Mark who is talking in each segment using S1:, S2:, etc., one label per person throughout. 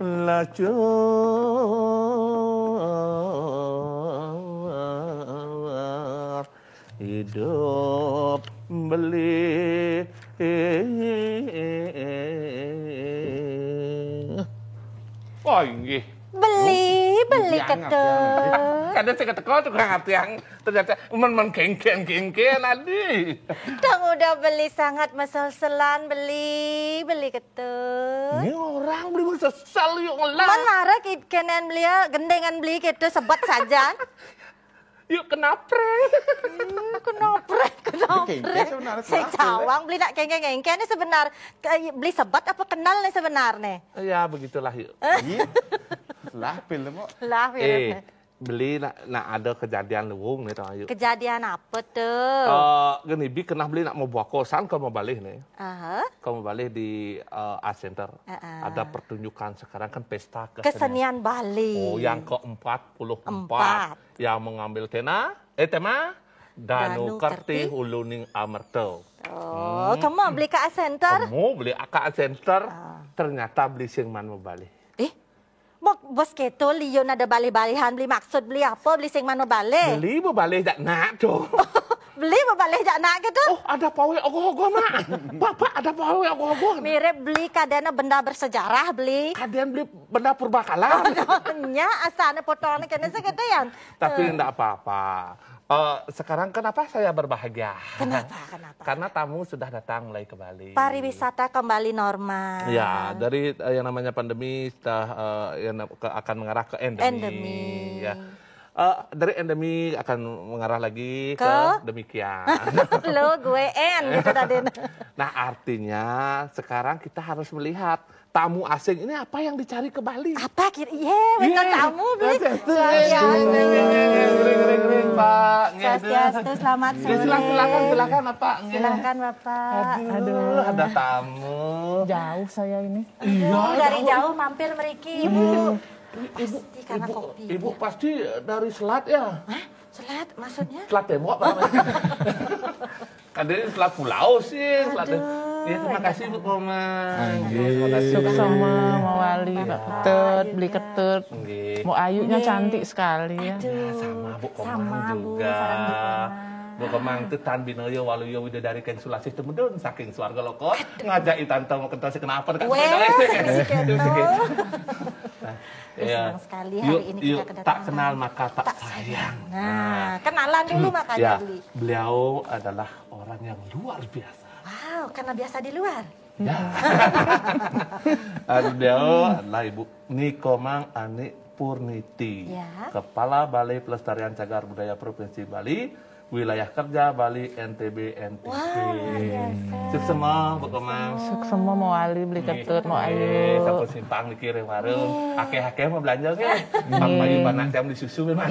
S1: lacur hidup beli oh inggih
S2: beli ketek.
S1: Kadang saya keteko tukang yang ternyata genggen adi.
S2: Dang udah beli sangat mesel-selan beli ketek.
S1: Ini orang beli mesel yuk ngelah.
S2: Man marah kenen beli gendengan beli ketek sebat saja.
S1: Yuk kenapre.
S2: Kenapre. Saya cawang beli nak genggen ini sebenar beli sebat apa kenal nih sebenarnya?
S1: Ya begitulah yuk.
S3: Lah film kok.
S2: Lah film.
S1: Beli nak ada kejadian lewung nih tahu.
S2: Kejadian apa tuh?
S1: Gini bi kena beli nak mau bawa kosan kau mau balik nih. Kau mau balik di Art Center. Ada pertunjukan sekarang kan pesta
S2: kesenian Bali.
S1: Oh yang ke-44 yang mengambil tema Danu Kerti Uluning Amerto.
S2: Oh, kamu beli ke Art Center?
S1: Kamu beli ke Art Center. Ternyata beli singman mau balik.
S2: Bos keto liyon ada balik-balihan beli maksud beli apa beli sing mana balik?
S1: Beli balik jak nak tuh.
S2: Beli balik jak nak gitu?
S1: Oh ada pawai ogoh-ogoh mak. Bapak ada pawai ogoh-ogoh.
S2: Mirip beli kadana benda bersejarah beli.
S1: Kalian beli benda purbakala.
S2: Nya asalnya potongan kena seketean.
S1: Tapi enggak apa-apa. Sekarang kenapa saya berbahagia?
S2: Kenapa?
S1: Karena tamu sudah datang mulai ke Bali.
S2: Pariwisata kembali normal.
S1: Ya, dari yang namanya pandemi sudah akan mengarah ke endemi. Ya. Dari endemi akan mengarah lagi ke demikian.
S2: Lo gue gitu tadi.
S1: Nah, artinya sekarang kita harus melihat tamu asing ini apa yang dicari ke Bali?
S2: Apa kira? Betul tamu beli.
S1: Ring, Pak.
S2: Swastiastu, selamat sore.
S1: Silakan Bapak.
S2: Silakan Bapak.
S1: Aduh, ada tamu.
S4: Jauh saya ini.
S2: Iya, dari jauh mampir meriki. Ibu. Pasti karena kopi.
S1: Ibu pasti dari Selat ya?
S2: Hah? Selat maksudnya?
S1: Selat Tembok Pak. Kan dari Selat Pulau sih. Ya, terima kasih Bu Komang.
S4: Sama mau wali Pak Ketut, beli ketut. Mau ayunya cantik sekali ya.
S1: Sama Bu Komang juga. Bu Komang itu tan binoyo waluyo widodari keng sulasih temedun saking swarga lokot ngajak tante mau kental kenapa dekat
S2: senang sekali hari ini kita kedatangan.
S1: Tak kenal maka tak sayang.
S2: Nah, kenalan dulu makanya beli.
S1: Beliau adalah orang yang luar biasa.
S2: Wow, karena biasa di luar.
S1: Ya. Beliau adalah Ibu Nikomang Ani Purniti, Kepala Balai Pelestarian Cagar Budaya Provinsi Bali, wilayah kerja Bali NTB NTB.
S2: Wah, biasa.
S1: Sukses semua Bu Komang.
S4: Suk semua mau wali beli ketut mau ayu.
S1: Sampai simpang dikirim warung. Akeh-akeh mau belanja ke. Pagi panak jam di susu memang.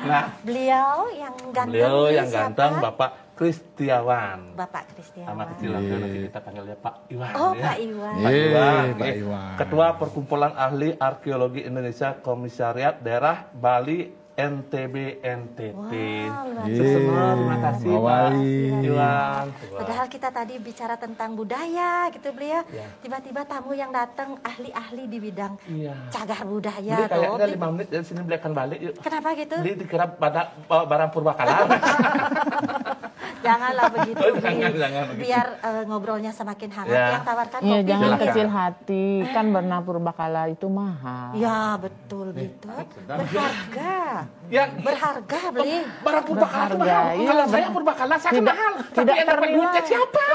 S1: Nah,
S2: Beliau yang ganteng.
S1: beliau
S2: ini
S1: yang
S2: siapa?
S1: ganteng Bapak Kristiawan.
S2: Bapak Kristiawan.
S1: Nama kecil nanti kita panggilnya Pak Iwan.
S2: Oh,
S1: ya.
S2: Pak Iwan.
S1: Pak Iwan,
S3: Pak
S1: nih,
S3: Iwan.
S1: Ketua Perkumpulan Ahli Arkeologi Indonesia Komisariat Daerah Bali NTB NTT.
S2: Wah, luar
S1: Sukses semua, terima kasih Pak
S3: Mawali.
S1: Iwan.
S2: Padahal kita tadi bicara tentang budaya gitu beliau.
S1: Ya.
S2: Tiba-tiba tamu yang datang ahli-ahli di bidang
S1: Iya.
S2: cagar budaya.
S1: Jadi kayaknya
S2: tuh.
S1: 5 menit dari sini beli akan balik yuk.
S2: Kenapa gitu?
S1: Beli dikira barang purbakala.
S2: Janganlah begitu.
S1: Oh,
S2: Bli.
S1: jangan begitu.
S2: Biar ngobrolnya semakin hangat.
S1: Ya.
S2: Yang tawarkan
S4: Iya,
S2: kopi.
S4: jangan
S2: Bli.
S4: kecil hati. Kan bernapur bakala itu mahal.
S2: Ya betul begitu. Berharga.
S1: Ya,
S2: Berharga beli.
S1: barang purbakala itu
S4: Berharga,
S1: mahal.
S4: iya,
S1: Kalau saya purbakala saya kan
S4: tidak-
S1: mahal.
S4: tidak
S1: Tapi yang dapat
S4: ternilai.
S1: duitnya siapa?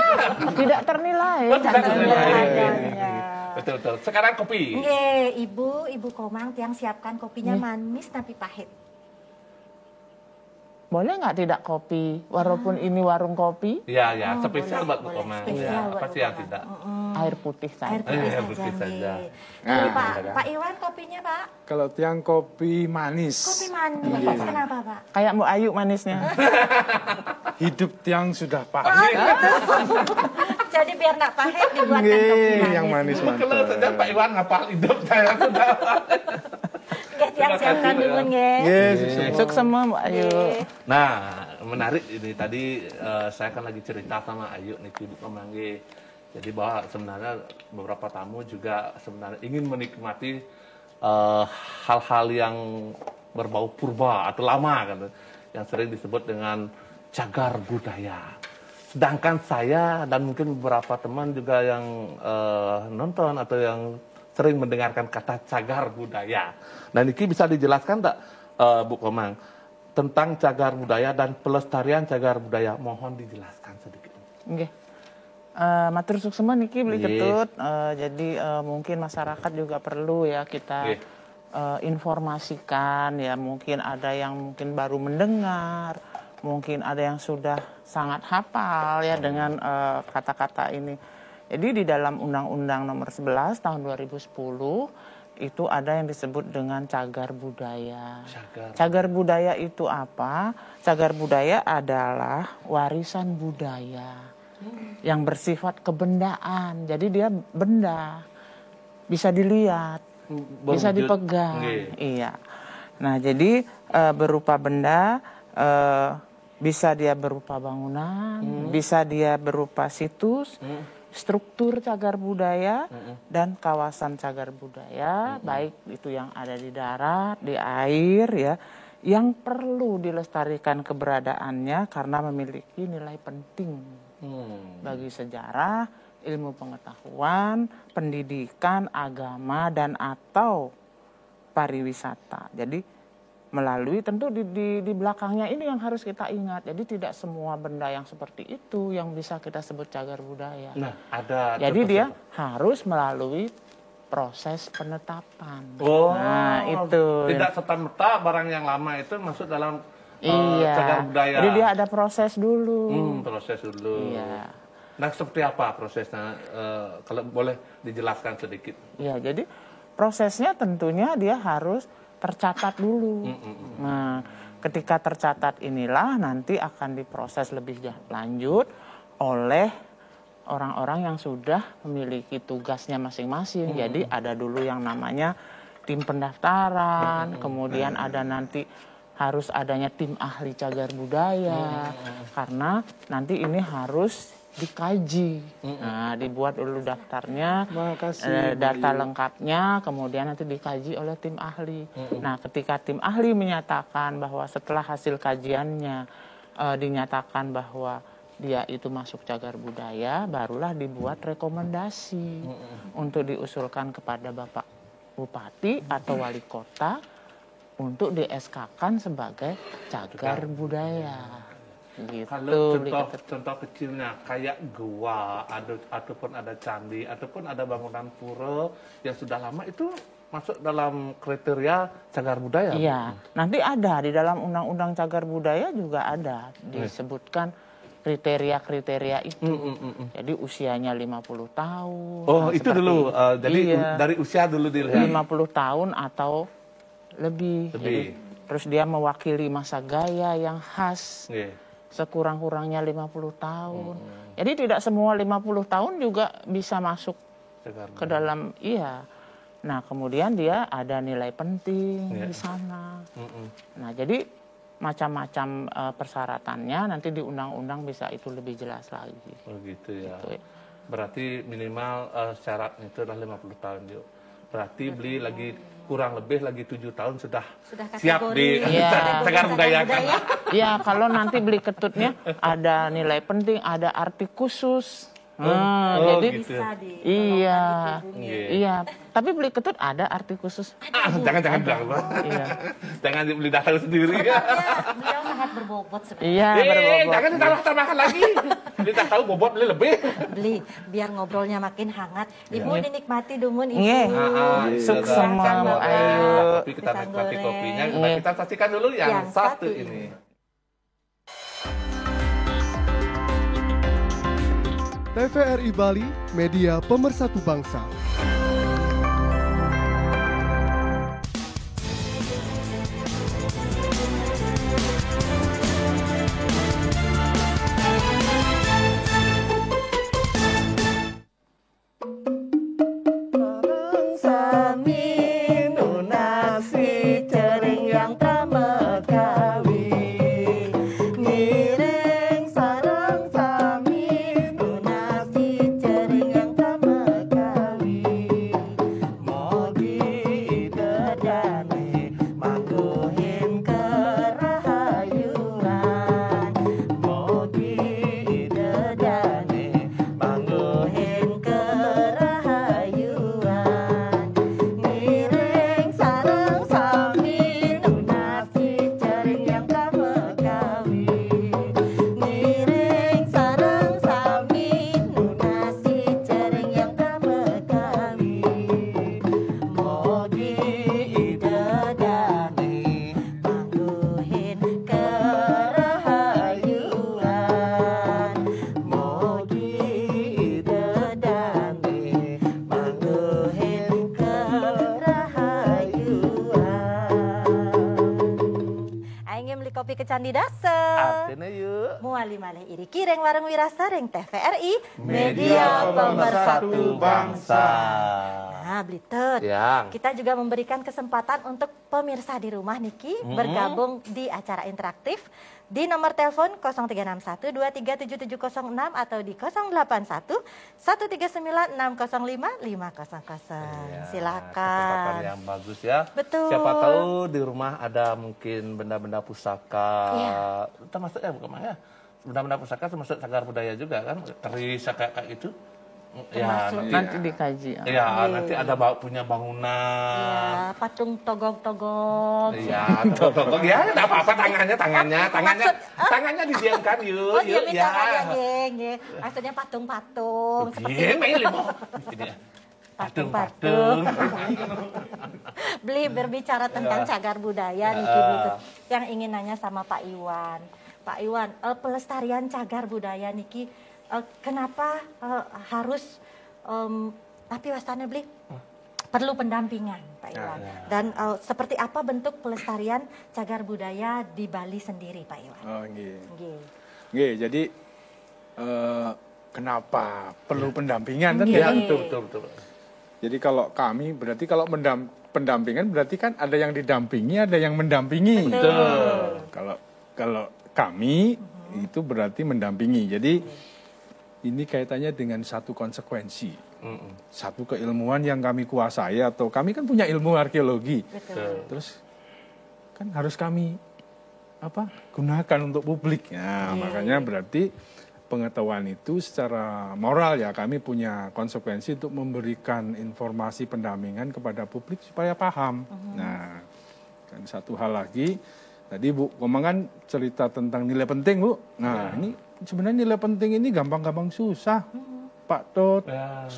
S4: Tidak ternilai.
S1: Oh, tidak ternilai.
S2: Harganya.
S1: Betul betul. Sekarang kopi.
S2: Nggih, Ibu Komang tiang siapkan kopinya manis tapi pahit.
S4: Boleh nggak tidak kopi? Walaupun ini warung kopi,
S1: Iya ya, spesial
S2: boleh,
S1: buat Bu
S2: boleh.
S1: Komang.
S2: Spesial
S1: Ya,
S2: buat
S1: apa
S2: Bu
S1: sih yang
S2: Komang.
S1: tidak?
S4: air putih
S2: Air
S4: saja.
S2: putih
S1: Air
S2: saja.
S1: putih saja.
S2: Nggih. Kalau Pak Iwan kopinya Pak?
S3: Kalau tiang kopi manis.
S2: Kopi manis. Kenapa Pak?
S4: Kayak Mbak Ayu manisnya.
S3: Hidup tiang sudah pahit.
S2: Jadi biar nak pahit dibuatkan kopi
S3: Nggih,
S2: manis.
S3: yang manis
S1: Kalau
S3: mantap.
S1: saja Pak Iwan ngapal hidup saya sudah.
S2: Nggih, tiang siapkan dulu nggih.
S3: Nggih,
S4: Suk semua Mbak Ayu.
S1: Nah, menarik ini tadi saya kan lagi cerita sama Ayu nih Bu Komang. Jadi bahwa sebenarnya beberapa tamu juga sebenarnya ingin menikmati hal-hal yang berbau purba atau lama kan, yang sering disebut dengan cagar budaya. Sedangkan saya dan mungkin beberapa teman juga yang nonton atau yang sering mendengarkan kata cagar budaya. Nah, Niki bisa dijelaskan tak Bu Komang tentang cagar budaya dan pelestarian cagar budaya? Mohon dijelaskan sedikit.
S4: Nggih. Matur suk semua niki beli
S1: Nggih.
S4: ketut. Jadi mungkin masyarakat juga perlu ya kita
S1: Nggih.
S4: informasikan ya, mungkin ada yang mungkin baru mendengar, mungkin ada yang sudah sangat hafal ya dengan kata-kata ini. Jadi di dalam Undang-Undang Nomor 11 Tahun 2010 itu ada yang disebut dengan cagar budaya. Cagar budaya itu apa? Cagar budaya adalah warisan budaya yang bersifat kebendaan. Jadi dia benda, bisa dilihat, bisa
S1: Berwujud.
S4: dipegang.
S1: Nggih.
S4: Iya. Nah, jadi berupa benda, bisa dia berupa bangunan, bisa dia berupa situs, struktur cagar budaya, dan kawasan cagar budaya, baik itu yang ada di darat, di air, ya, yang perlu dilestarikan keberadaannya karena memiliki nilai penting bagi sejarah, ilmu pengetahuan, pendidikan, agama, dan atau pariwisata. Jadi melalui tentu di belakangnya ini yang harus kita ingat. Jadi tidak semua benda yang seperti itu yang bisa kita sebut cagar budaya.
S1: Nah, ada
S4: Jadi
S1: contoh
S4: dia
S1: contoh.
S4: harus melalui proses penetapan.
S1: Oh,
S4: Nah, itu.
S1: tidak serta-merta barang yang lama itu masuk dalam
S4: Iya.
S1: cagar budaya.
S4: Jadi dia ada proses dulu.
S1: Proses dulu.
S4: Iya.
S1: Nah, seperti apa prosesnya? Kalau boleh dijelaskan sedikit.
S4: Ya, jadi prosesnya tentunya dia harus tercatat dulu. Nah, ketika tercatat inilah nanti akan diproses lebih lanjut oleh orang-orang yang sudah memiliki tugasnya masing-masing. Jadi ada dulu yang namanya tim pendaftaran, kemudian ada nanti harus adanya tim ahli cagar budaya, karena nanti ini harus dikaji. Nah, dibuat dulu daftarnya,
S3: Makasih,
S4: data
S3: Bayu.
S4: lengkapnya, kemudian nanti dikaji oleh tim ahli. Nah, ketika tim ahli menyatakan bahwa setelah hasil kajiannya dinyatakan bahwa dia itu masuk cagar budaya, barulah dibuat rekomendasi untuk diusulkan kepada Bapak Bupati atau Wali Kota untuk di-SK-kan sebagai cagar budaya. Gitu.
S1: Kalau contoh kecilnya kayak gua, ataupun ada candi, ataupun ada bangunan pura yang sudah lama itu masuk dalam kriteria cagar budaya.
S4: Iya, nanti ada di dalam Undang-Undang Cagar Budaya juga ada disebutkan kriteria-kriteria itu. Jadi usianya 50 tahun.
S1: Oh,
S4: Nah,
S1: itu
S4: seperti-
S1: dulu. Jadi
S4: iya,
S1: dari usia dulu dilihat.
S4: 50 tahun atau lebih.
S1: Lebih.
S4: Terus dia mewakili masa gaya yang khas.
S1: Iya.
S4: Sekurang-kurangnya 50 tahun. Jadi tidak semua 50 tahun juga bisa masuk
S1: Cagar
S4: ke dalam, iya. Nah, kemudian dia ada nilai penting
S1: Iya.
S4: di sana.
S1: Mm-mm.
S4: Nah, jadi macam-macam persyaratannya nanti di undang-undang bisa itu lebih jelas lagi.
S1: Oh gitu ya.
S4: Gitu ya.
S1: Berarti minimal syaratnya itu adalah 50 tahun yuk. Berarti beli lagi kurang lebih lagi 7 tahun sudah siap di
S2: kategori
S4: Iya.
S1: cagar budaya kan.
S4: Ya, kalau nanti beli ketutnya ada nilai penting, ada arti khusus. Nah,
S1: oh,
S4: jadi
S1: gitu.
S2: Bisa di
S4: iya,
S1: Iya.
S4: iya. Tapi beli ketut ada arti khusus.
S1: Jangan bilang Bang.
S4: Iya,
S1: Jangan beli data sendiri ya.
S2: Beliau sangat berbobot sebenarnya.
S4: iya berbobot.
S1: Jangan ditambah-tambahkan lagi. Kita tahu bobot beli lebih.
S2: Beli biar ngobrolnya makin hangat. Ibu dinikmati dumun ibu.
S4: Nggih.
S1: Iya,
S4: Sukses,
S1: pisang goreng.
S4: ayo.
S1: Kopi kita
S2: Pisang
S1: nikmati
S2: goreng.
S1: kopinya.
S4: Nggih.
S1: Kita saksikan dulu yang
S2: Yang
S1: satu
S2: satu
S1: ini.
S5: TVRI Bali, media pemersatu bangsa.
S2: Sami nasi cering yang tamekawi Ngiring sarang sami nasi cering yang tamekawi Mogi dedane mangguhin kerahayuan Mogi dedane mangguhin kerahayuan Ngiring sarang sami nasi cering yang tamekawi Ngiring sarang sami nasi cering yang tamekawi Mogi dedane mangguhin kerahayuan Mogi dedane mangguhin kerahayuan Aing beli kopi ke Candi Dasa
S1: Artinya yuk.
S2: Muali malih iri kireng wareng wirasa reng TVRI
S1: Media pemersatu bangsa.
S2: Nah, Blitet.
S1: Yang.
S2: Kita juga memberikan kesempatan untuk pemirsa di rumah Niki bergabung di acara interaktif di nomor telepon 0361 237706 atau di 081 139 605 500.
S1: Kesempatan
S2: Silakan.
S1: yang bagus ya.
S2: Betul.
S1: Siapa tahu di rumah ada mungkin benda-benda pusaka.
S2: Iya.
S1: Termasuk ya bukan ya. Benda-benda pusaka termasuk cagar budaya juga kan. Keris kayak itu.
S2: Termasuk.
S4: Nanti dikaji.
S1: Ya, nanti ada punya bangunan.
S2: Ya, patung togong-togong.
S1: Iya, togong ya, enggak apa-apa tangannya didiamkan yuk,
S2: Oh iya,
S1: yuk
S2: minta
S1: ya.
S2: ya. Maksudnya patung-patung.
S1: Iya, main limo. Ini ya.
S2: Patung-patung. Beli berbicara tentang cagar budaya nih gitu. Yang ingin nanya sama Pak Iwan. Pak Iwan, pelestarian cagar budaya niki kenapa harus tapi wasana beli perlu pendampingan Pak Iwan. Dan seperti apa bentuk pelestarian cagar budaya di Bali sendiri Pak Iwan?
S3: Oh, nggih.
S2: Nggih.
S3: Nggih, jadi kenapa perlu pendampingan kan
S1: Ya,
S3: ya?
S1: betul.
S3: Jadi kalau kami berarti kalau pendampingan berarti kan ada yang didampingi, ada yang mendampingi. Kalau kami itu berarti mendampingi. Jadi ini kaitannya dengan satu konsekuensi, satu keilmuan yang kami kuasai atau kami kan punya ilmu arkeologi.
S2: Betul.
S3: Terus kan harus kami gunakan untuk publik. Nah, makanya berarti pengetahuan itu secara moral ya kami punya konsekuensi untuk memberikan informasi pendampingan kepada publik supaya paham. Nah, dan satu hal lagi tadi Bu Komang kan cerita tentang nilai penting Bu. Nah, ini sebenarnya nilai penting ini gampang-gampang susah. Pak Tot,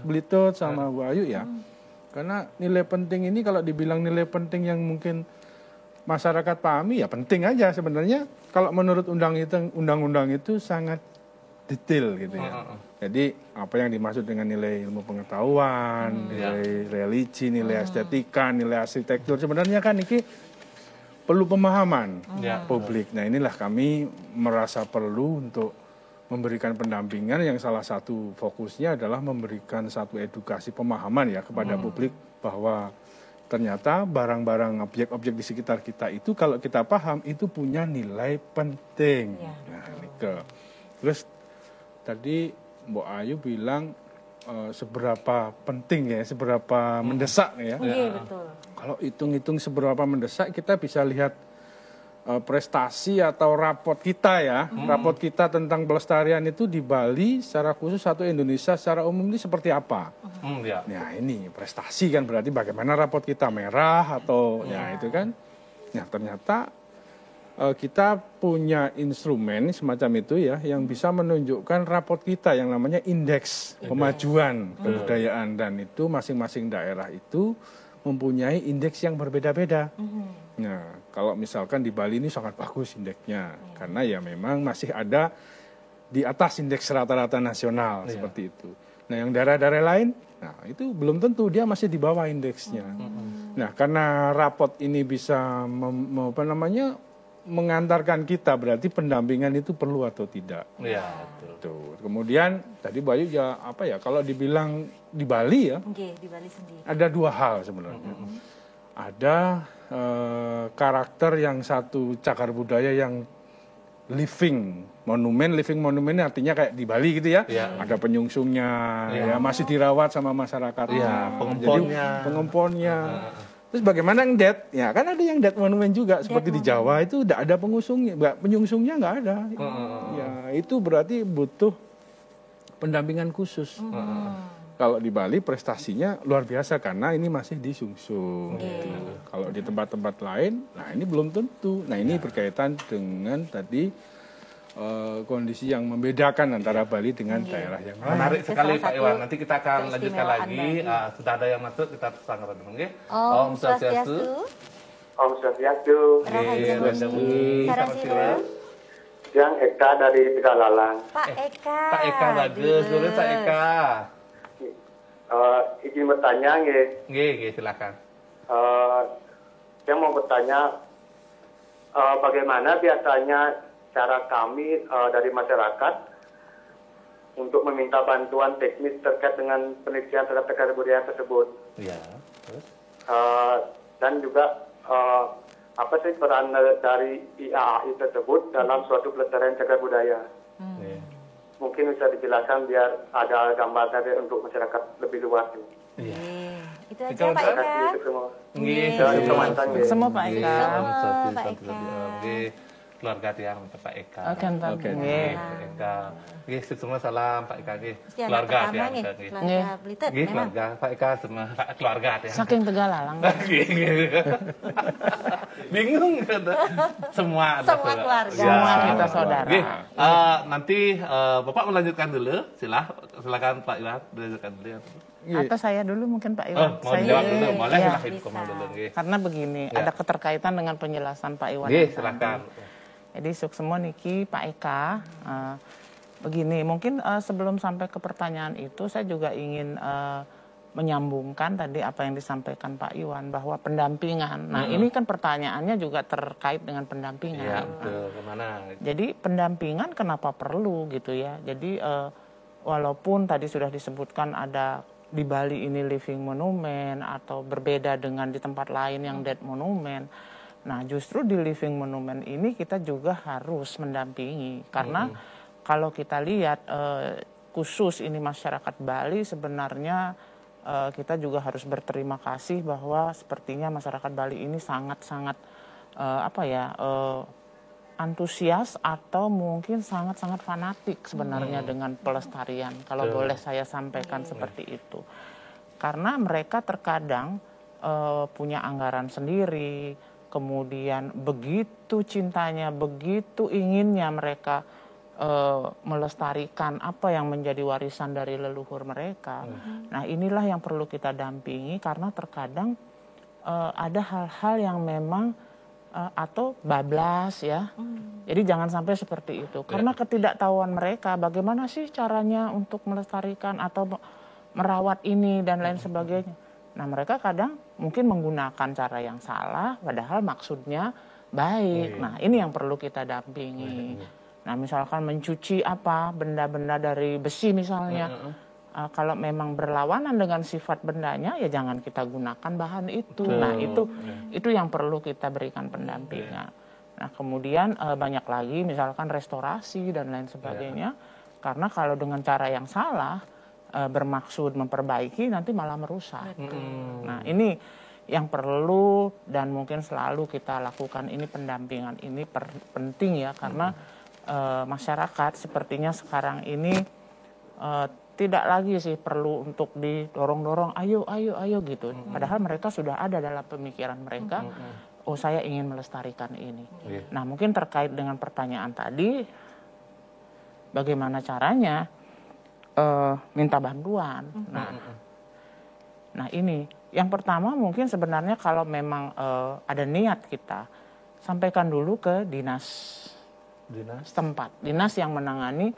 S3: Blitot sama Bu Ayu ya. Karena nilai penting ini kalau dibilang nilai penting yang mungkin masyarakat pahami, ya penting aja sebenarnya. Kalau menurut undang-undang itu sangat detail gitu ya. Jadi apa yang dimaksud dengan nilai ilmu pengetahuan, nilai religi, nilai estetika, nilai arsitektur, sebenarnya kan ini perlu pemahaman publik. Nah inilah kami merasa perlu untuk memberikan pendampingan yang salah satu fokusnya adalah memberikan satu edukasi pemahaman ya kepada publik bahwa ternyata barang-barang objek-objek di sekitar kita itu kalau kita paham itu punya nilai penting. Nah, terus tadi Mbok Ayu bilang seberapa penting ya, seberapa mendesak ya.
S2: Betul.
S3: Kalau hitung-hitung seberapa mendesak kita bisa lihat prestasi atau raport kita ya. Raport kita tentang pelestarian itu di Bali secara khusus atau Indonesia secara umum ini seperti apa. Nah ini prestasi kan berarti bagaimana raport kita merah atau ya itu kan. Nah ternyata kita punya instrumen semacam itu ya yang bisa menunjukkan raport kita yang namanya indeks pemajuan kebudayaan, dan itu masing-masing daerah itu mempunyai indeks yang berbeda-beda. Nah, kalau misalkan di Bali ini sangat bagus indeksnya, karena ya memang masih ada di atas indeks rata-rata nasional seperti itu. Nah, yang daerah-daerah lain, nah itu belum tentu, dia masih di bawah indeksnya. Nah, karena raport ini bisa mengantarkan kita, berarti pendampingan itu perlu atau tidak.
S1: Iya, betul.
S3: Tuh. Kemudian tadi Bayu ya kalau dibilang di Bali ya,
S2: di Bali sendiri
S3: ada dua hal sebenarnya. Ada karakter yang satu cagar budaya yang living monumen artinya kayak di Bali gitu ya. Ada penyungsungnya, ya masih dirawat sama masyarakat. Pengemponnya. Terus bagaimana yang dead? Ya kan ada yang dead monumen juga seperti di Jawa itu udah ada penyungsungnya nggak ada. Ya itu berarti butuh pendampingan khusus. Kalau di Bali prestasinya luar biasa karena ini masih disungsung. Gitu. Kalau di tempat-tempat lain, nah ini belum tentu. Nah ini berkaitan dengan tadi kondisi yang membedakan antara Bali dengan daerah yang lain.
S1: Menarik sekali Pak Iwan. Nanti kita akan lanjutkan lagi. Sudah ada yang masuk, kita sanggar dulu.
S2: Om Swastiastu.
S6: Om Swastiastu.
S2: Sarasiru.
S6: Yang Eka dari Tegalalang.
S2: Pak Eka.
S1: Pak Eka bagus. Dulu Pak Eka.
S6: Izin bertanya,
S1: Nggih, silakan.
S6: Saya mau bertanya, bagaimana biasanya cara kami dari masyarakat untuk meminta bantuan teknis terkait dengan penelitian terhadap cagar budaya tersebut.
S1: Iya. Terus?
S6: Dan juga apa sih peran dari IAAI tersebut dalam suatu pelestarian cagar budaya? Mungkin bisa dijelaskan biar ada gambaran untuk masyarakat lebih luas.
S2: Itu aja Pak Eka.
S4: Semua Pak Eka.
S1: Keluarga tiang Pak Eka.
S4: Oke.
S1: Eka. Nggih, semua salam Pak Eka nggih.
S2: Keluarga tiang. Keluarga Blitet.
S1: Keluarga Pak Eka semua keluarga tiang.
S4: Saking Tegalalang.
S1: Bingung kata. Semua
S2: keluarga.
S4: Semua kita saudara.
S1: Nanti Bapak melanjutkan dulu. Silakan Pak Iwan melanjutkan dulu.
S4: Atau saya dulu mungkin Pak Iwan.
S1: Mau jawab dulu, boleh
S4: ya.
S1: silahkan komen dulu.
S4: Karena begini, ada keterkaitan dengan penjelasan Pak Iwan.
S1: Silakan.
S4: Jadi Suksemo niki Pak Eka, begini mungkin sebelum sampai ke pertanyaan itu saya juga ingin menyambungkan tadi apa yang disampaikan Pak Iwan bahwa pendampingan. Nah ini kan pertanyaannya juga terkait dengan pendampingan.
S1: Iya betul, kemana?
S4: Jadi pendampingan kenapa perlu gitu ya? Jadi walaupun tadi sudah disebutkan ada di Bali ini living monument atau berbeda dengan di tempat lain yang dead monument. Nah justru di living monument ini kita juga harus mendampingi karena kalau kita lihat khusus ini masyarakat Bali sebenarnya kita juga harus berterima kasih bahwa sepertinya masyarakat Bali ini sangat-sangat antusias atau mungkin sangat-sangat fanatik sebenarnya dengan pelestarian. Kalau boleh saya sampaikan seperti itu. Karena mereka terkadang punya anggaran sendiri, kemudian begitu cintanya, begitu inginnya mereka melestarikan apa yang menjadi warisan dari leluhur mereka. Nah, inilah yang perlu kita dampingi karena terkadang ada hal-hal yang memang atau bablas ya. Jadi jangan sampai seperti itu. Karena ketidaktahuan mereka bagaimana sih caranya untuk melestarikan atau merawat ini dan lain sebagainya. Nah, mereka kadang mungkin menggunakan cara yang salah padahal maksudnya baik. Nah, ini yang perlu kita dampingi. Nah, misalkan mencuci benda-benda dari besi misalnya. Kalau memang berlawanan dengan sifat bendanya, ya jangan kita gunakan bahan itu. Nah, itu yang perlu kita berikan pendampingan. Nah, kemudian banyak lagi misalkan restorasi dan lain sebagainya. Karena kalau dengan cara yang salah, bermaksud memperbaiki, nanti malah merusak. Nah, ini yang perlu dan mungkin selalu kita lakukan, ini pendampingan ini penting ya, karena masyarakat sepertinya sekarang ini tidak lagi sih perlu untuk didorong-dorong, ayo gitu. Padahal mereka sudah ada dalam pemikiran mereka, oh saya ingin melestarikan ini. Nah, mungkin terkait dengan pertanyaan tadi, bagaimana caranya minta bantuan. Nah ini, yang pertama mungkin sebenarnya kalau memang ada niat kita, sampaikan dulu ke dinas setempat, dinas yang menangani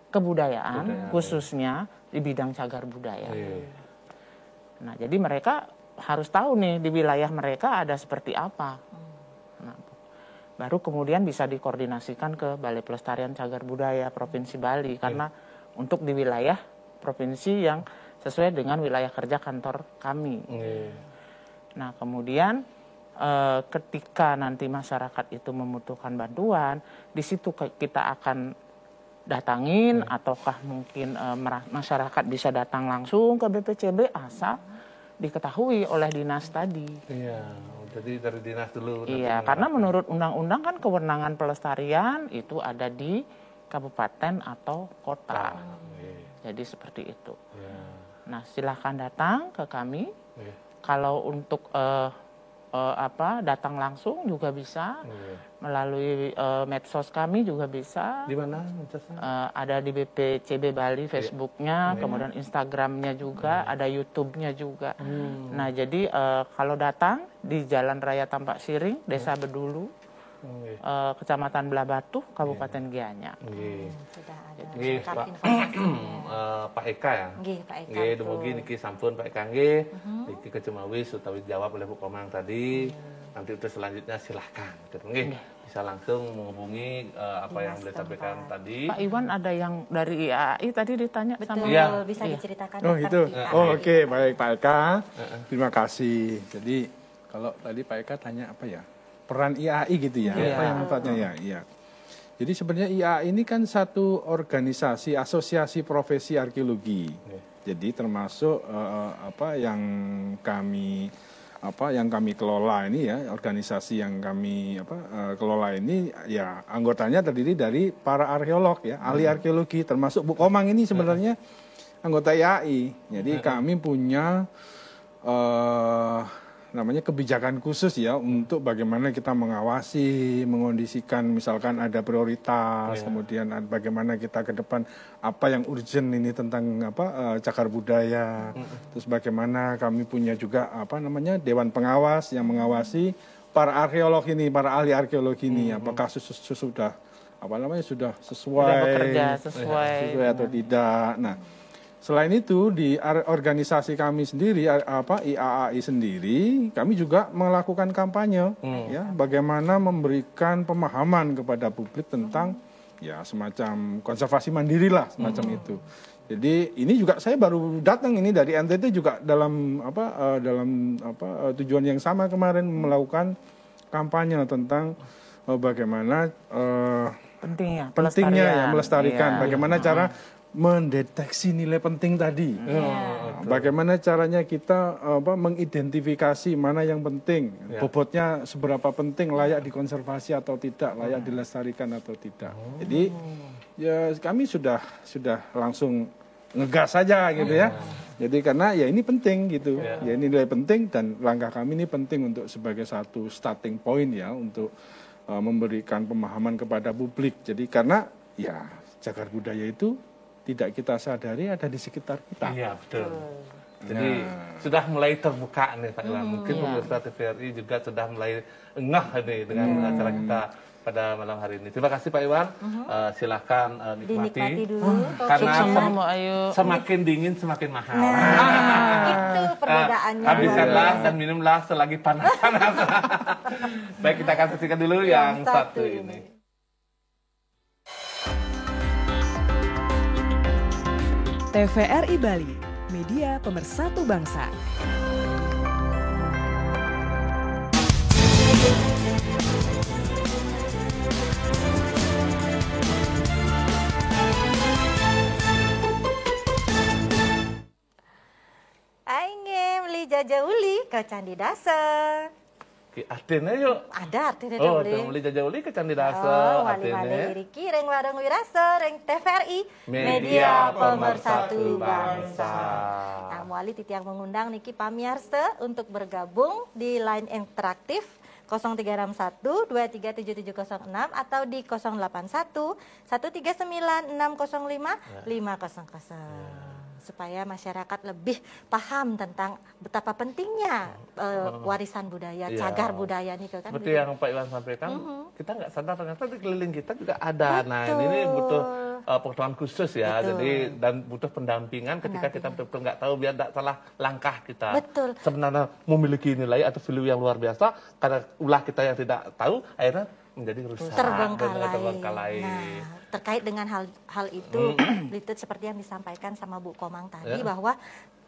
S4: kebudayaan khususnya di bidang cagar budaya. Nah, jadi mereka harus tahu nih di wilayah mereka ada seperti apa. Nah, baru kemudian bisa dikoordinasikan ke Balai Pelestarian Cagar Budaya Provinsi Bali karena untuk di wilayah provinsi yang sesuai dengan wilayah kerja kantor kami. Nah, kemudian ketika nanti masyarakat itu membutuhkan bantuan, di situ kita akan datangin ataukah mungkin masyarakat bisa datang langsung ke BPCB asal diketahui oleh dinas tadi. Iya,
S1: jadi dari dinas dulu.
S4: Iya, karena menurut undang-undang kan kewenangan pelestarian itu ada di kabupaten atau kota. Jadi seperti itu. Nah, silahkan datang ke kami. Kalau untuk datang langsung juga bisa, melalui medsos kami juga bisa.
S1: Di mana medsosnya?
S4: Ada di BPCB Bali Facebooknya, kemudian Instagramnya juga, ada YouTube-nya juga. Nah, jadi kalau datang di Jalan Raya Tampak Siring, Desa Bedulu, Kecamatan Belah Batu, Kabupaten Gianyar.
S2: Sudah ada
S1: Nggih,
S2: lengkap informasinya.
S1: Pak Eka ya.
S2: Nggih, Pak Eka.
S1: Nggih, dumugi niki sampun Pak Eka nggih. Niki kecemawis utawi jawab oleh Bu Komang tadi. Nanti untuk selanjutnya silahkan. Nggih, bisa langsung menghubungi apa yang beliau sampaikan tadi.
S4: Pak Iwan ada yang dari IAI tadi ditanya sama.
S2: Betul, bisa diceritakan
S3: Oh
S2: tentang
S3: itu,
S2: IAI.
S3: oke, baik Pak Eka, terima kasih. Jadi kalau tadi Pak Eka tanya apa ya, peran IAI gitu ya, apa yang manfaatnya ya, iya. Jadi sebenarnya IAI ini kan satu organisasi, asosiasi profesi arkeologi. Jadi termasuk apa yang kami kelola ini ya, organisasi yang kami kelola ini ya anggotanya terdiri dari para arkeolog ya, ahli arkeologi, termasuk Bu Komang ini sebenarnya anggota IAI. Jadi kami punya namanya kebijakan khusus ya untuk bagaimana kita mengawasi, mengondisikan misalkan ada prioritas, kemudian bagaimana kita ke depan apa yang urgent ini tentang cagar budaya, terus bagaimana kami punya juga dewan pengawas yang mengawasi para arkeolog ini, para ahli arkeologi ini, apakah sudah sudah sesuai,
S4: bekerja sesuai
S3: atau tidak. Nah, selain itu di organisasi kami sendiri IAAI sendiri kami juga melakukan kampanye ya bagaimana memberikan pemahaman kepada publik tentang ya semacam konservasi mandiri lah semacam itu. Jadi ini juga saya baru datang ini dari NTT juga dalam tujuan yang sama kemarin melakukan kampanye tentang bagaimana pentingnya ya melestarikan, bagaimana cara mendeteksi nilai penting tadi. Bagaimana caranya kita mengidentifikasi mana yang penting, bobotnya seberapa penting, layak dikonservasi atau tidak, layak dilestarikan atau tidak. Jadi ya kami sudah langsung ngegas saja gitu ya. Jadi karena ya ini penting gitu. Ya ini nilai penting dan langkah kami ini penting untuk sebagai satu starting point ya untuk memberikan pemahaman kepada publik. Jadi karena ya cagar budaya itu tidak kita sadari ada di sekitar kita.
S1: Iya, betul. Jadi sudah mulai terbuka nih Pak Iwan. Mungkin pemirsa TVRI juga sudah mulai ngeh nih dengan acara kita pada malam hari ini. Terima kasih Pak Iwan. Silahkan nikmati.
S2: Dinikmati dulu.
S1: Karena
S2: kopinya.
S4: Ayo.
S1: semakin dingin semakin mahal.
S2: Itu perbedaannya.
S1: Habiskanlah dan minumlah selagi panas-panas. Baik, kita akan saksikan dulu yang satu ini.
S7: TVRI Bali, media pemersatu bangsa.
S2: Aing beli jajauli ke Candi Dasar.
S1: Artinya yuk.
S2: Ada artinya
S1: Oh,
S2: beli.
S1: beli jajauli ke Candi Dasar.
S2: Oh, wali-wali Riki, reng warung wirasa, reng TVRI, media pemersatu bangsa. Nah, wali titiang mengundang niki pamiarsa untuk bergabung di line interaktif 0361 237706 atau di 081 139 605 500. Supaya masyarakat lebih paham tentang betapa pentingnya warisan budaya, cagar budaya nih kan.
S1: Seperti yang Pak Iwan sampaikan, kita nggak sadar ternyata di keliling kita juga ada. Nah, ini butuh pengetahuan khusus ya.
S2: Betul.
S1: Jadi dan butuh pendampingan ketika kita betul-betul nggak tahu biar tidak salah langkah kita.
S2: Betul.
S1: Sebenarnya memiliki nilai atau value yang luar biasa karena ulah kita yang tidak tahu akhirnya menjadi rusak.
S2: Terbengkalai. Nah, terkait dengan hal itu, itu seperti yang disampaikan sama Bu Komang tadi bahwa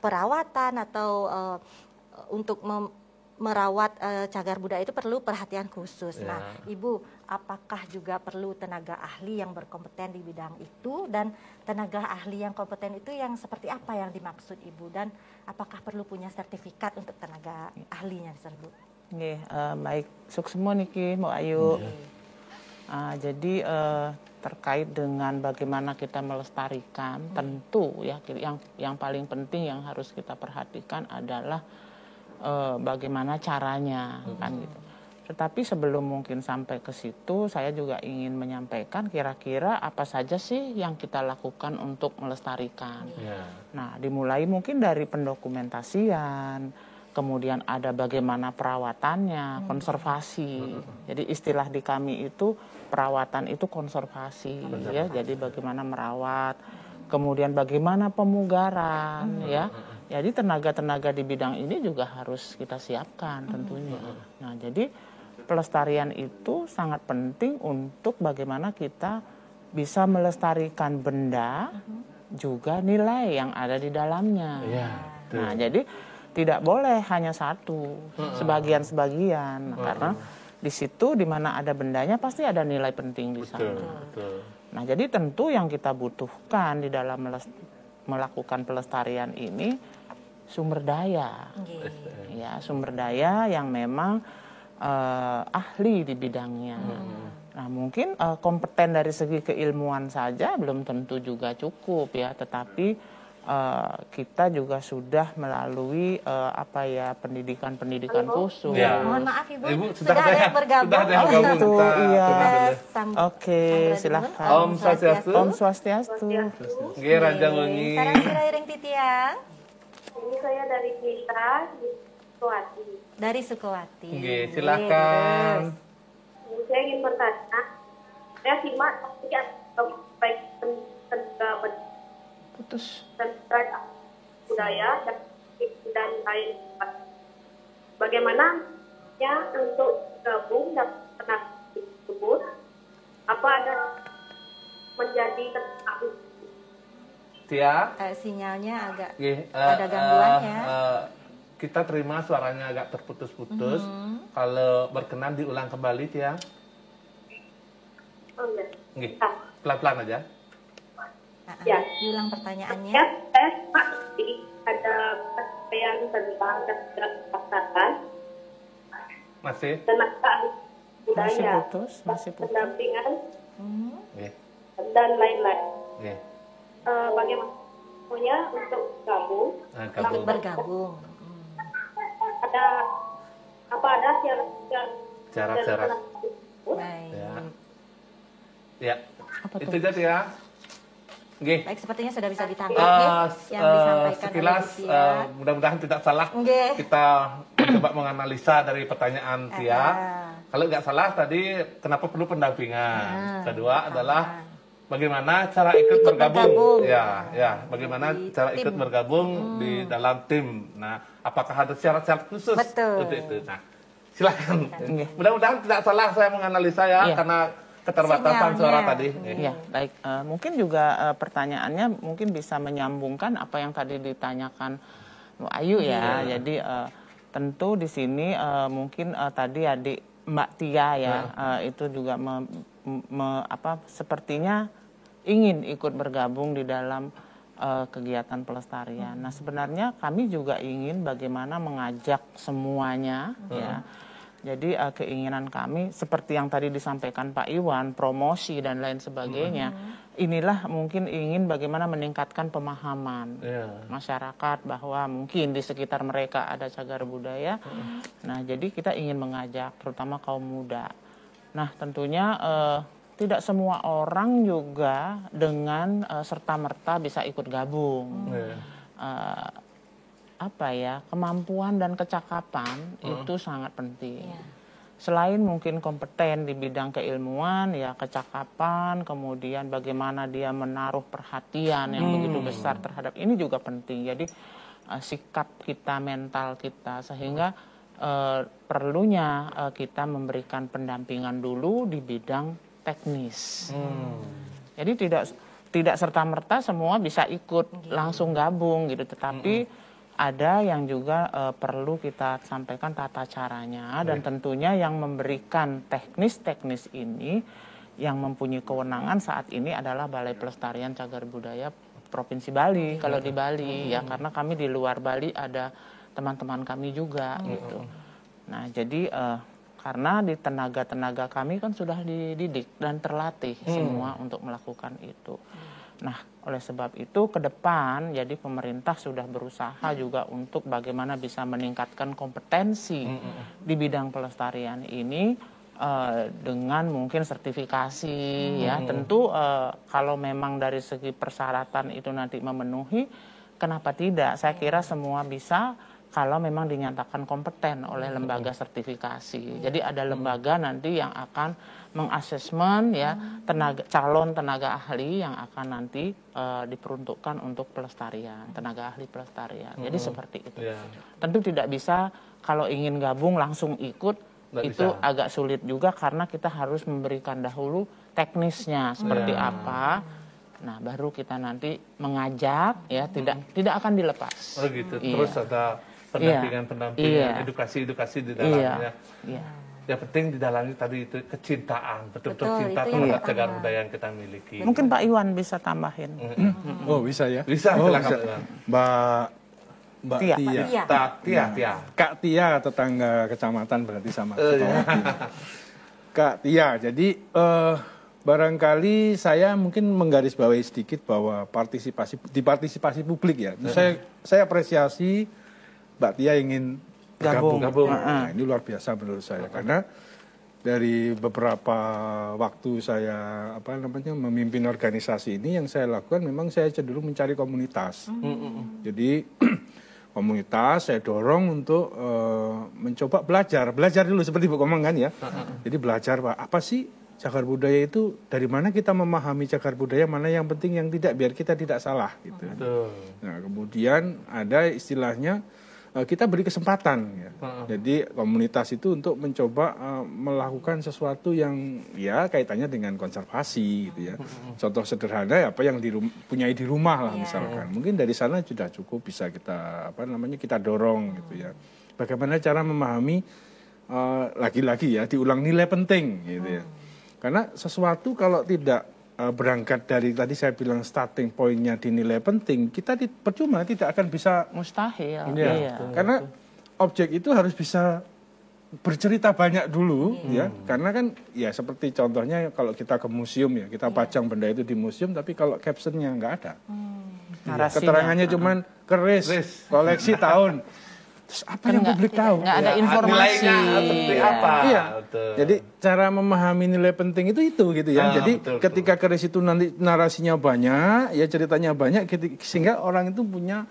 S2: perawatan atau untuk merawat cagar budaya itu perlu perhatian khusus. Nah, Ibu, apakah juga perlu tenaga ahli yang berkompeten di bidang itu, dan tenaga ahli yang kompeten itu yang seperti apa yang dimaksud Ibu, dan apakah perlu punya sertifikat untuk tenaga ahlinya tersebut?
S4: Nggih, baik. Sukses semua niki, Mbak Ayu. Jadi terkait dengan bagaimana kita melestarikan, tentu ya yang paling penting yang harus kita perhatikan adalah bagaimana caranya, kan gitu. Tetapi sebelum mungkin sampai ke situ, saya juga ingin menyampaikan kira-kira apa saja sih yang kita lakukan untuk melestarikan. Nah, dimulai mungkin dari pendokumentasian, kemudian ada bagaimana perawatannya, konservasi. Jadi istilah di kami itu perawatan itu konservasi, ya. Jadi bagaimana merawat, kemudian bagaimana pemugaran, ya. Jadi tenaga-tenaga di bidang ini juga harus kita siapkan tentunya. Nah, jadi pelestarian itu sangat penting untuk bagaimana kita bisa melestarikan benda, juga nilai yang ada di dalamnya. Nah, jadi tidak boleh hanya satu, sebagian-sebagian, karena di situ di mana ada bendanya pasti ada nilai penting di sana. Nah, jadi tentu yang kita butuhkan di dalam melakukan pelestarian ini sumber daya, ya, sumber daya yang memang ahli di bidangnya. Nah, mungkin kompeten dari segi keilmuan saja belum tentu juga cukup ya, tetapi kita juga sudah melalui pendidikan khusus.
S2: Mohon maaf Ibu,
S1: sudah
S2: ada yang bergabung.
S1: Sudah ada yang bergabung.
S4: Iya.
S2: Oke,
S4: silakan.
S1: Om Swastiastu.
S4: Om Swastiastu.
S1: Nggih, Raja Wengi.
S2: Sarang ireng titiang.
S8: Ini saya dari Kita di Sukowati.
S2: Dari Sukowati.
S1: Nggih, silakan.
S8: Saya ingin bertanya, saya simak baik tentang budaya dan lain. Bagaimana ya untuk gabung dan tenaga tersebut? Apa ada menjadi tenaga?
S1: Tia,
S2: Sinyalnya agak
S1: nggih,
S2: ada gangguannya.
S1: Kita terima suaranya agak terputus-putus. Kalau berkenan diulang kembali, Tia.
S8: Oh, ya.
S1: Nggih, pelan-pelan aja.
S8: Ya.
S2: Diulang pertanyaannya.
S8: Ya, saya ada pertanyaan tentang kesehatan
S1: Masih?
S8: tenaga budaya,
S4: Masih putus.
S8: pendampingan
S1: Nggih.
S8: dan lain-lain.
S1: Nggih.
S8: Bagaimana punya untuk gabung?
S2: Untuk bergabung.
S8: Ada
S1: Syarat-syarat.
S2: Baik.
S1: Ya.
S2: Apa tuh?
S1: Itu aja ya. Nggih.
S2: Baik, sepertinya sudah bisa ditangkap ya, yang disampaikan
S1: sekilas,
S2: oleh Tia.
S1: mudah-mudahan tidak salah.
S2: Nggih.
S1: Kita mencoba menganalisa dari pertanyaan Tia. Kalau nggak salah tadi, kenapa perlu pendampingan? Kedua adalah bagaimana cara ikut bergabung. Ya, bagaimana cara ikut bergabung di dalam tim. Nah, apakah ada syarat-syarat khusus untuk itu? Nah, silakan. Mudah-mudahan tidak salah saya menganalisa ya, karena keterbatasan suara tadi.
S4: Ya, baik. Mungkin juga pertanyaannya mungkin bisa menyambungkan apa yang tadi ditanyakan Bu Ayu ya. Jadi tentu di sini mungkin tadi adik Mbak Tia ya itu juga sepertinya ingin ikut bergabung di dalam kegiatan pelestarian. Nah, sebenarnya kami juga ingin bagaimana mengajak semuanya ya. Jadi keinginan kami seperti yang tadi disampaikan Pak Iwan, promosi dan lain sebagainya. Inilah mungkin ingin bagaimana meningkatkan pemahaman masyarakat bahwa mungkin di sekitar mereka ada cagar budaya. Nah, jadi kita ingin mengajak terutama kaum muda. Nah, tentunya tidak semua orang juga dengan serta-merta bisa ikut gabung. Kemampuan dan kecakapan itu sangat penting. Selain mungkin kompeten di bidang keilmuan, ya kecakapan, kemudian bagaimana dia menaruh perhatian yang begitu besar terhadap ini juga penting. Jadi sikap kita, mental kita, sehingga perlunya kita memberikan pendampingan dulu di bidang teknis. Jadi tidak serta-merta semua bisa ikut langsung gabung gitu, tetapi ada yang juga perlu kita sampaikan tata caranya dan tentunya yang memberikan teknis-teknis ini yang mempunyai kewenangan saat ini adalah Balai Pelestarian Cagar Budaya Provinsi Bali kalau di Bali ya, karena kami di luar Bali ada teman-teman kami juga gitu. Nah, jadi karena di tenaga-tenaga kami kan sudah dididik dan terlatih semua untuk melakukan itu. Nah, oleh sebab itu ke depan jadi pemerintah sudah berusaha juga untuk bagaimana bisa meningkatkan kompetensi di bidang pelestarian ini dengan mungkin sertifikasi ya. Tentu kalau memang dari segi persyaratan itu nanti memenuhi, kenapa tidak? Saya kira semua bisa kalau memang dinyatakan kompeten oleh lembaga sertifikasi. Jadi ada lembaga nanti yang akan mengasesmen ya calon tenaga ahli yang akan nanti diperuntukkan untuk pelestarian, tenaga ahli pelestarian. Jadi seperti itu. Tentu tidak bisa kalau ingin gabung langsung ikut, itu agak sulit juga karena kita harus memberikan dahulu teknisnya seperti apa. Nah, baru kita nanti mengajak ya, tidak akan dilepas.
S1: Oh gitu. Terus ada pendampingan, edukasi di dalamnya. Yang penting di dalamnya tadi itu kecintaan, betul-betul cinta terhadap cagar budaya yang kita miliki.
S4: Mungkin Pak Iwan bisa tambahin.
S3: Oh, bisa ya?
S1: Bisa, silakan.
S3: Mbak Tia. Kak Tia, tetangga kecamatan berarti sama. Kak Tia, jadi barangkali saya mungkin menggarisbawahi sedikit bahwa partisipasi publik ya. Saya apresiasi Mbak Tia ingin gabung. Nah, ini luar biasa menurut saya karena dari beberapa waktu saya memimpin organisasi ini, yang saya lakukan memang saya cenderung mencari komunitas. Jadi komunitas saya dorong untuk mencoba belajar dulu seperti Bu Komang kan ya. Jadi belajar apa sih cagar budaya itu, dari mana kita memahami cagar budaya, mana yang penting yang tidak, biar kita tidak salah gitu. Nah, kemudian ada istilahnya kita beri kesempatan ya. Jadi komunitas itu untuk mencoba melakukan sesuatu yang ya kaitannya dengan konservasi gitu ya. Contoh sederhana apa yang punyai di rumah lah misalkan. Mungkin dari sana sudah cukup bisa kita kita dorong gitu ya. Bagaimana cara memahami lagi-lagi ya, diulang nilai penting gitu ya. Karena sesuatu kalau tidak berangkat dari tadi saya bilang starting point-nya di nilai penting, kita percuma tidak akan bisa,
S4: mustahil.
S3: Karena objek itu harus bisa bercerita banyak dulu ya. Karena kan ya seperti contohnya kalau kita ke museum ya, kita pajang benda itu di museum, tapi kalau captionnya nggak ada. Keterangannya cuman keris, koleksi tahun Terus apa yang publik tahu?
S4: Nggak ada informasi.
S1: Nilainya seperti apa?
S3: Iya.
S1: Betul.
S3: Jadi cara memahami nilai penting itu gitu ya. Jadi
S1: betul,
S3: ketika keris itu nanti narasinya banyak, ya ceritanya banyak, sehingga orang itu punya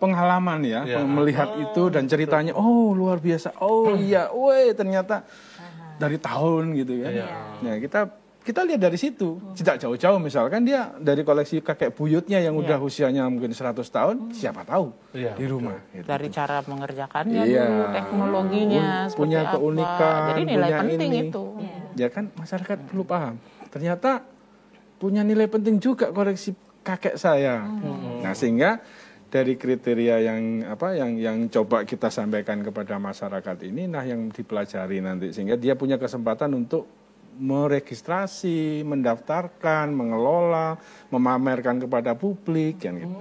S3: pengalaman ya, melihat itu dan ceritanya, oh luar biasa, oh iya, weh ternyata dari tahun gitu ya. Nah kita lihat dari situ, tidak jauh-jauh misalkan dia dari koleksi kakek buyutnya yang udah usianya mungkin 100 tahun, siapa tahu di rumah. Gitu.
S4: Dari cara mengerjakannya dulu, teknologinya
S3: punya
S4: seperti
S3: keunikan,
S4: apa. Jadi nilai
S3: punya
S4: penting
S3: ini.
S4: itu.
S3: Ya kan masyarakat perlu paham. Ternyata punya nilai penting juga koleksi kakek saya. Nah sehingga dari kriteria yang coba kita sampaikan kepada masyarakat ini, nah yang dipelajari nanti sehingga dia punya kesempatan untuk meregistrasi, mendaftarkan, mengelola, memamerkan kepada publik, kan gitu.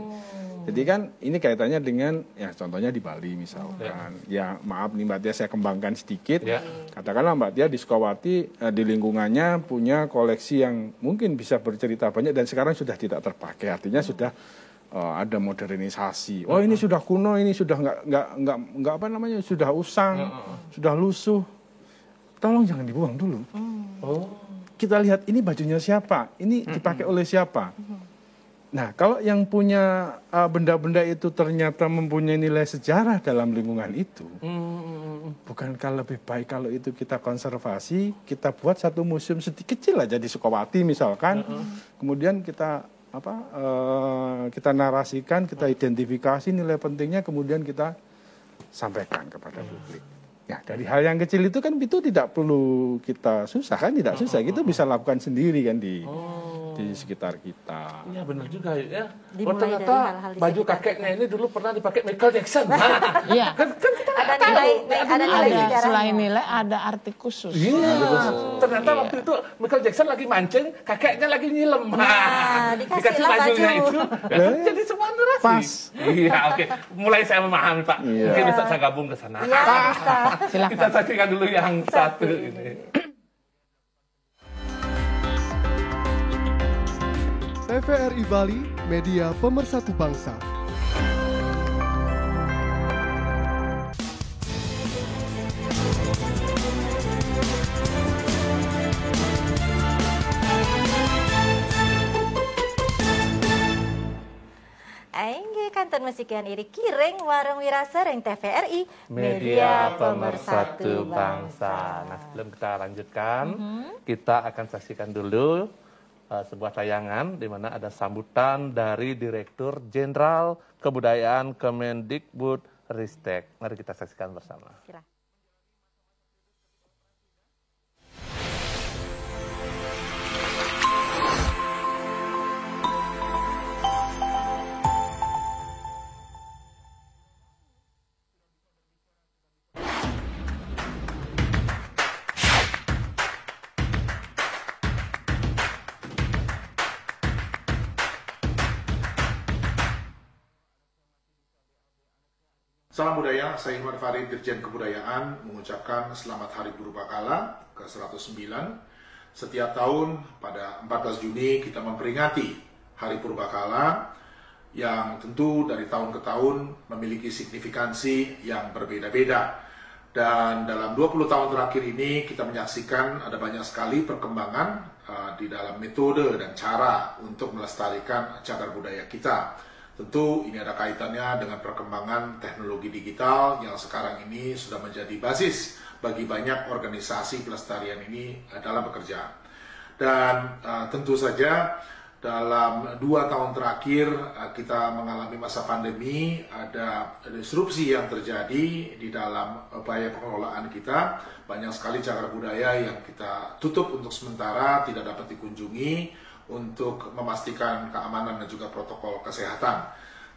S3: Jadi kan ini kaitannya dengan ya contohnya di Bali misalkan. Ya maaf nih Mbak Tia saya kembangkan sedikit. Katakanlah Mbak Tia di Sukawati di lingkungannya punya koleksi yang mungkin bisa bercerita banyak dan sekarang sudah tidak terpakai. Artinya sudah ada modernisasi. Oh ini sudah kuno, ini sudah nggak apa namanya, sudah usang, sudah lusuh. Tolong jangan dibuang dulu. Kita lihat ini bajunya siapa, ini dipakai oleh siapa. Nah kalau yang punya benda-benda itu ternyata mempunyai nilai sejarah dalam lingkungan itu, bukankah lebih baik kalau itu kita konservasi, kita buat satu museum sedikit kecil aja di Sukawati misalkan, kemudian kita kita narasikan, kita identifikasi nilai pentingnya, kemudian kita sampaikan kepada publik. Nah, dari hal yang kecil itu kan itu tidak perlu kita susah kan, tidak susah, itu bisa lakukan sendiri kan di sekitar kita.
S1: Iya benar juga ya.
S2: Dimulai
S1: Ternyata
S2: dari hal-hal di
S1: baju
S2: sekitar
S1: kakeknya ini dulu pernah dipakai Michael Jackson.
S4: Iya.
S1: Kan kita
S2: Ada nilai sejarahnya.
S4: Selain nilai ada arti khusus.
S1: Iya. Ternyata waktu itu Michael Jackson lagi mancing, kakeknya lagi nyilem. Dikasih bajunya itu. Jadi semua narasi.
S3: Pas.
S1: Iya, oke. Mulai saya memahami, Pak. Mungkin bisa saya gabung ke sana.
S2: Iya, bisa.
S4: Silakan.
S1: Kita saksikan dulu yang satu ini.
S5: TVRI Bali, media pemersatu bangsa.
S2: Aingge kantor musikian iri kiring warung wirasa ring TVRI
S1: Media Pemersatu Bangsa. Nah, sebelum kita lanjutkan, kita akan saksikan dulu sebuah tayangan di mana ada sambutan dari Direktur Jenderal Kebudayaan Kemendikbud Ristek. Mari kita saksikan bersama.
S9: Salam budaya, saya Iwan Farid, Dirjen Kebudayaan, mengucapkan Selamat Hari Purbakala ke-109. Setiap tahun pada 14 Juni kita memperingati Hari Purbakala yang tentu dari tahun ke tahun memiliki signifikansi yang berbeda-beda. Dan dalam 20 tahun terakhir ini kita menyaksikan ada banyak sekali perkembangan di dalam metode dan cara untuk melestarikan cagar budaya kita. Tentu ini ada kaitannya dengan perkembangan teknologi digital yang sekarang ini sudah menjadi basis bagi banyak organisasi pelestarian ini dalam bekerja. Dan tentu saja dalam 2 tahun terakhir kita mengalami masa pandemi, ada disrupsi yang terjadi di dalam upaya pengelolaan kita. Banyak sekali cagar budaya yang kita tutup untuk sementara, tidak dapat dikunjungi untuk memastikan keamanan dan juga protokol kesehatan.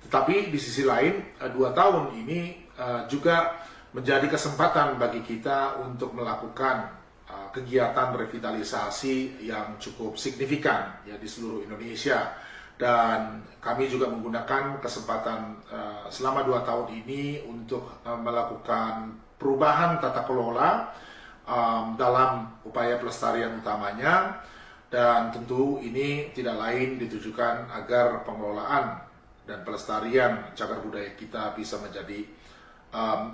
S9: Tetapi di sisi lain, 2 tahun ini juga menjadi kesempatan bagi kita untuk melakukan kegiatan revitalisasi yang cukup signifikan ya di seluruh Indonesia. Dan kami juga menggunakan kesempatan selama 2 tahun ini untuk melakukan perubahan tata kelola dalam upaya pelestarian utamanya. Dan tentu ini tidak lain ditujukan agar pengelolaan dan pelestarian cagar budaya kita bisa menjadi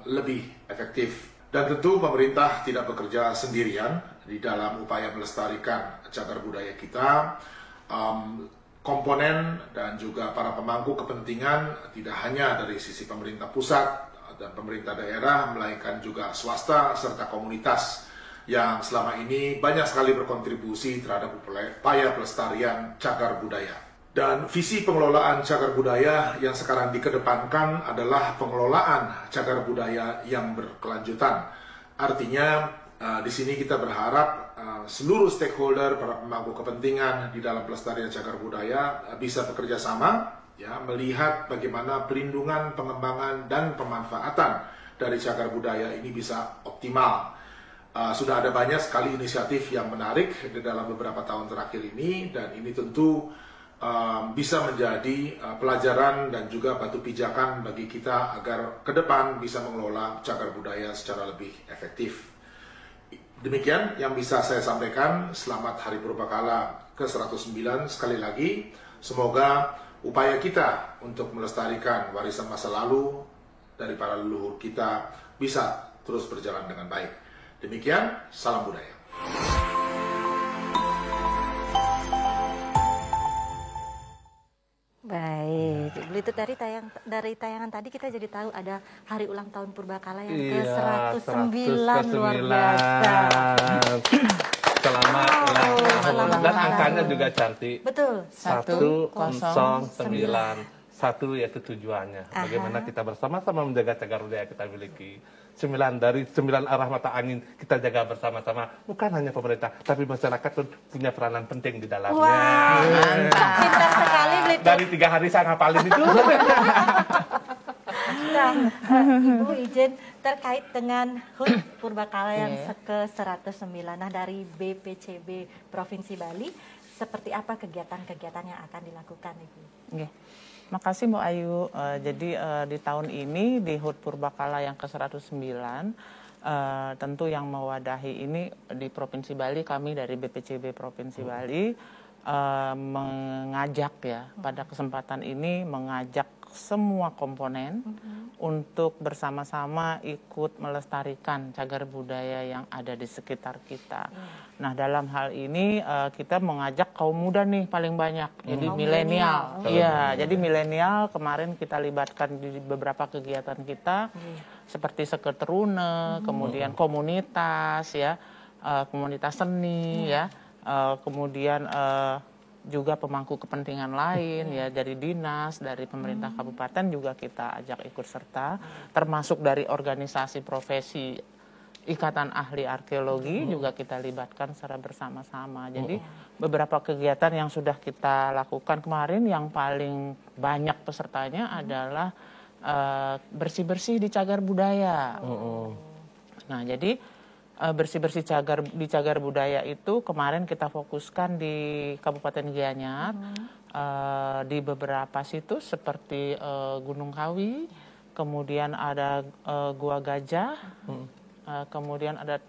S9: lebih efektif. Dan tentu pemerintah tidak bekerja sendirian di dalam upaya melestarikan cagar budaya kita. Komponen dan juga para pemangku kepentingan tidak hanya dari sisi pemerintah pusat dan pemerintah daerah, melainkan juga swasta serta komunitas yang selama ini banyak sekali berkontribusi terhadap upaya pelestarian cagar budaya. Dan visi pengelolaan cagar budaya yang sekarang dikedepankan adalah pengelolaan cagar budaya yang berkelanjutan. Artinya di sini kita berharap seluruh stakeholder, para pemangku kepentingan di dalam pelestarian cagar budaya bisa bekerja sama, ya, melihat bagaimana pelindungan, pengembangan, dan pemanfaatan dari cagar budaya ini bisa optimal. Sudah ada banyak sekali inisiatif yang menarik di dalam beberapa tahun terakhir ini, dan ini tentu bisa menjadi pelajaran dan juga batu pijakan bagi kita agar ke depan bisa mengelola cagar budaya secara lebih efektif. Demikian yang bisa saya sampaikan. Selamat Hari Purbakala ke-109 sekali lagi. Semoga upaya kita untuk melestarikan warisan masa lalu dari para leluhur kita bisa terus berjalan dengan baik. Demikian, salam budaya.
S2: Baik, itu dari tayangan tadi kita jadi tahu ada hari ulang tahun Purbakala yang ke-109, luar biasa.
S1: Selamat ulang tahun. Dan angkanya juga cantik.
S2: Betul.
S1: 109. Satu yaitu tujuannya. Bagaimana kita bersama-sama menjaga cagar budaya kita miliki. 9 dari 9 arah mata angin kita jaga bersama-sama. Bukan hanya pemerintah, tapi masyarakat pun punya peranan penting di dalamnya.
S2: Wah, mantap. Pintar sekali, Blitu.
S1: Dari 3 hari saya ngapalin itu.
S2: Nah, Ibu izin terkait dengan HUT Purbakala yang ke-109. Nah, dari BPCB Provinsi Bali, seperti apa kegiatan-kegiatan yang akan dilakukan, Ibu?
S4: Oke. Makasih Mbak Ayu. Jadi di tahun ini di HUT Purbakala yang ke-109, tentu yang mewadahi ini di Provinsi Bali, kami dari BPCB Provinsi Bali mengajak, ya, pada kesempatan ini mengajak semua komponen untuk bersama-sama ikut melestarikan cagar budaya yang ada di sekitar kita. Nah, dalam hal ini kita mengajak kaum muda nih paling banyak, jadi milenial. Iya, jadi milenial kemarin kita libatkan di beberapa kegiatan kita, seperti Seketerune, kemudian komunitas, ya, komunitas seni, ya, kemudian juga pemangku kepentingan lain, ya, dari dinas, dari pemerintah kabupaten juga kita ajak ikut serta, termasuk dari organisasi profesi Ikatan Ahli Arkeologi juga kita libatkan secara bersama-sama. Jadi beberapa kegiatan yang sudah kita lakukan kemarin, yang paling banyak pesertanya adalah bersih-bersih di cagar budaya. Nah, jadi bersih-bersih di cagar budaya itu kemarin kita fokuskan di Kabupaten Gianyar, di beberapa situs seperti Gunung Kawi, kemudian ada Gua Gajah, kemudian ada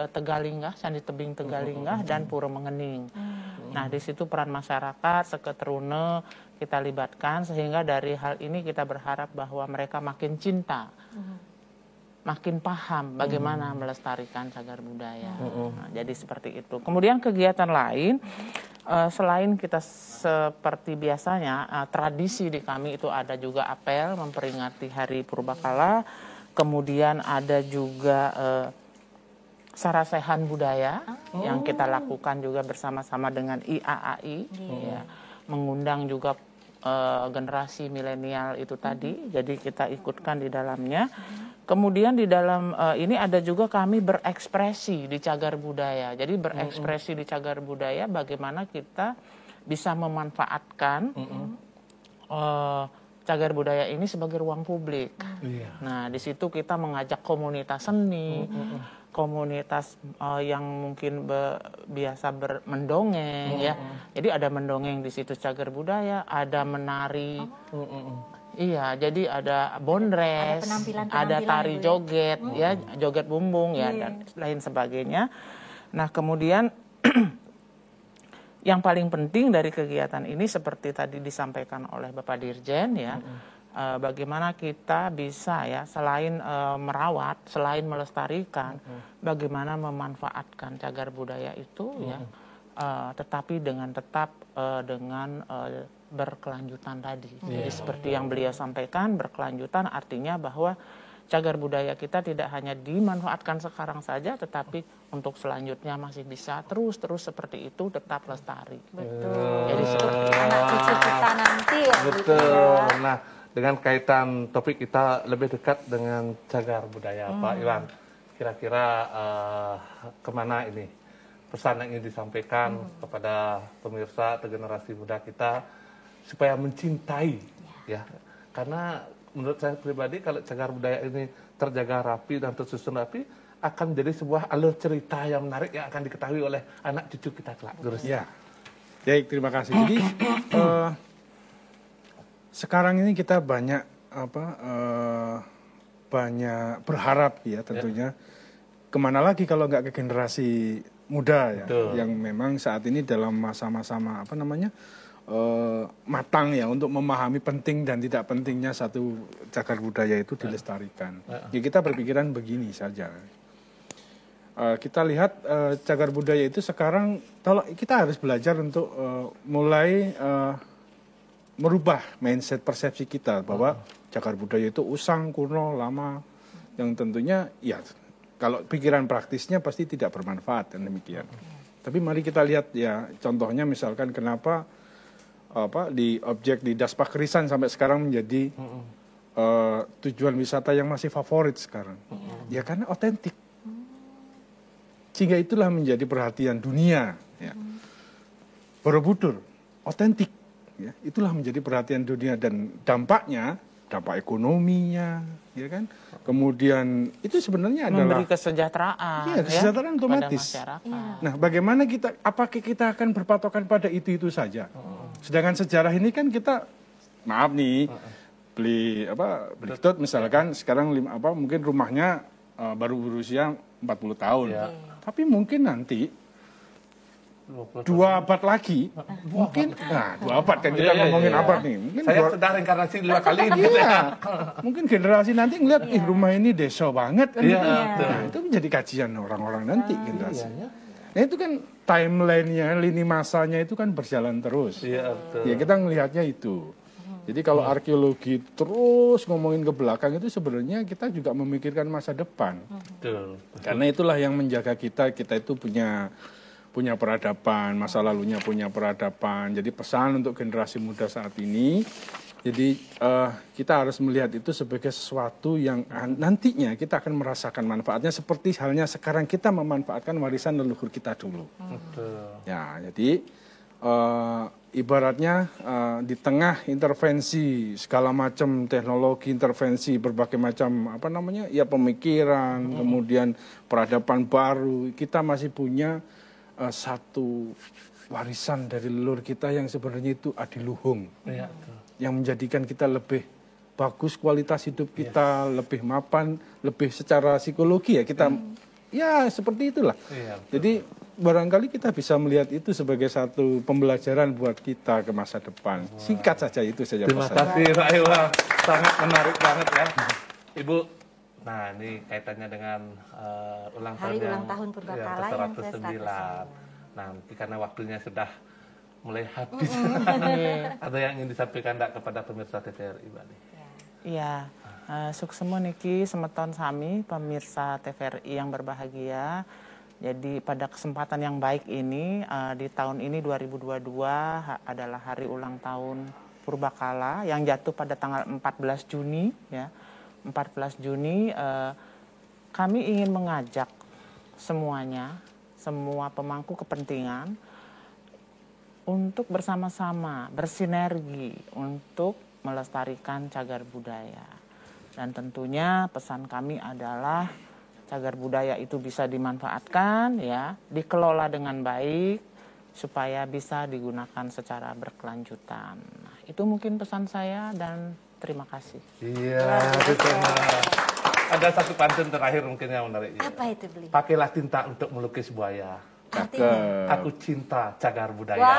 S4: Tegalinggah, Candi Tebing Tegalinggah, dan Pura Mengening. Nah, di situ peran masyarakat, Seketerune kita libatkan, sehingga dari hal ini kita berharap bahwa mereka makin cinta, makin paham bagaimana melestarikan cagar budaya. Nah, jadi seperti itu. Kemudian kegiatan lain, selain kita seperti biasanya, tradisi di kami itu ada juga apel memperingati Hari Purbakala. Kemudian ada juga sarasehan budaya yang kita lakukan juga bersama-sama dengan IAAI, ya, mengundang juga generasi milenial itu tadi, jadi kita ikutkan di dalamnya. Kemudian di dalam ini ada juga kami berekspresi di cagar budaya. Jadi berekspresi di cagar budaya bagaimana kita bisa memanfaatkan cagar budaya ini sebagai ruang publik. Nah, di situ kita mengajak komunitas seni, komunitas yang mungkin biasa mendongeng, ya. Jadi ada mendongeng di situ cagar budaya, ada menari. Iya, jadi ada bondres, ada tari joget, ya, joget bumbung, ya, dan lain sebagainya. Nah, kemudian yang paling penting dari kegiatan ini seperti tadi disampaikan oleh Bapak Dirjen, ya, bagaimana kita bisa ya selain merawat, selain melestarikan, bagaimana memanfaatkan cagar budaya itu ya, tetapi dengan berkelanjutan tadi. Jadi seperti yang beliau sampaikan, berkelanjutan artinya bahwa cagar budaya kita tidak hanya dimanfaatkan sekarang saja, tetapi untuk selanjutnya masih bisa terus seperti itu, tetap lestari.
S2: Betul.
S4: Jadi seperti
S2: anak cucu kita nanti ya.
S1: Betul. Nah, dengan kaitan topik kita lebih dekat dengan cagar budaya, Pak Iwan. Kira-kira kemana ini pesan yang ingin disampaikan kepada pemirsa atau generasi muda kita supaya mencintai, ya? Karena menurut saya pribadi kalau cagar budaya ini terjaga rapi dan tersusun rapi, akan menjadi sebuah alur cerita yang menarik yang akan diketahui oleh anak cucu kita kelak.
S3: Ya, baik, terima kasih. Jadi sekarang ini kita banyak berharap ya tentunya kemana lagi kalau nggak ke generasi muda ya, yang memang saat ini dalam masa-masa matang ya untuk memahami penting dan tidak pentingnya satu cagar budaya itu dilestarikan. Ya, kita berpikiran begini saja. Kita lihat cagar budaya itu sekarang, kalau kita harus belajar untuk mulai merubah mindset persepsi kita bahwa cagar budaya itu usang, kuno, lama, yang tentunya ya kalau pikiran praktisnya pasti tidak bermanfaat dan demikian. Tapi mari kita lihat ya contohnya misalkan kenapa di objek di Das Pakrisan sampai sekarang menjadi tujuan wisata yang masih favorit sekarang. Ya karena otentik. Sehingga itulah menjadi perhatian dunia. Ya. Borobudur, otentik. Ya. Itulah menjadi perhatian dunia dan dampak ekonominya, ya kan. Kemudian itu sebenarnya adalah
S4: memberi kesejahteraan,
S3: ya, kesejahteraan otomatis. Nah, bagaimana apakah kita akan berpatokan pada itu saja? Sedangkan sejarah ini kan kita, maaf nih, beli misalkan sekarang mungkin rumahnya baru berusia 40 tahun. Ya. Tapi mungkin nanti 2 abad lagi, mungkin 2 abad kan kita ngomongin abad nih. Mungkin
S1: saya sudah reinkarnasi 2 kali ini.
S3: Mungkin generasi nanti ngeliat, rumah ini desa banget kan. Nah, itu menjadi kajian orang-orang nanti generasi. Nah itu kan timeline-nya, lini masanya itu kan berjalan terus. Ya kita ngelihatnya itu. Jadi kalau arkeologi terus ngomongin ke belakang itu sebenarnya kita juga memikirkan masa depan. Betul. Karena itulah yang menjaga kita itu punya peradaban, masa lalunya punya peradaban. Jadi pesan untuk generasi muda saat ini, jadi kita harus melihat itu sebagai sesuatu yang nantinya kita akan merasakan manfaatnya seperti halnya sekarang kita memanfaatkan warisan leluhur kita dulu. Betul. Ya, jadi ibaratnya di tengah intervensi segala macam teknologi, intervensi berbagai macam pemikiran, kemudian peradaban baru, kita masih punya satu warisan dari leluhur kita yang sebenarnya itu adiluhung, yang menjadikan kita lebih bagus kualitas hidup kita, lebih mapan, lebih secara psikologi ya kita, ya seperti itulah. Jadi barangkali kita bisa melihat itu sebagai satu pembelajaran buat kita ke masa depan. Singkat saja itu saja.
S1: Terima kasih Pak Iwan, sangat menarik banget ya, Ibu. Nah, ini kaitannya dengan ulang tahun
S2: Purbakala
S1: yang ke-109. Nanti karena waktunya sudah mulai habis. Ada yang ingin disampaikan kepada pemirsa TVRI Bali?
S4: Iya, suksemu niki semeton sami pemirsa TVRI yang berbahagia. Jadi pada kesempatan yang baik ini, di tahun ini 2022 adalah hari ulang tahun Purbakala yang jatuh pada tanggal 14 Juni ya. 14 Juni kami ingin mengajak semuanya, semua pemangku kepentingan untuk bersama-sama bersinergi untuk melestarikan cagar budaya. Dan tentunya pesan kami adalah cagar budaya itu bisa dimanfaatkan ya, dikelola dengan baik supaya bisa digunakan secara berkelanjutan. Nah, itu mungkin pesan saya dan terima kasih.
S1: Iya, betul. Ada satu pantun terakhir mungkin yang menarik.
S2: Apa itu, Beli?
S1: Pakailah tinta untuk melukis buaya. Aku cinta cagar budaya.
S2: Wah,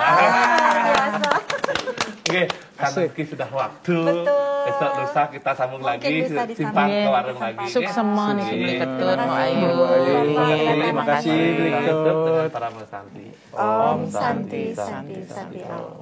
S2: biasa.
S1: Oke, karena sudah waktu.
S2: Betul.
S1: Esok lusa kita sambung
S2: Mungkin
S1: lagi,
S2: bisa disambung.
S1: simpang ke
S4: Iya.
S1: warung lagi.
S4: Suksema nih beli ketut
S1: Terima
S4: mau
S1: kasih.
S4: ayu.
S3: Terima kasih, Beli
S1: Kita
S3: Ketut.
S1: tutup dengan para mesanti.
S2: Om Santi Santi Santi Om.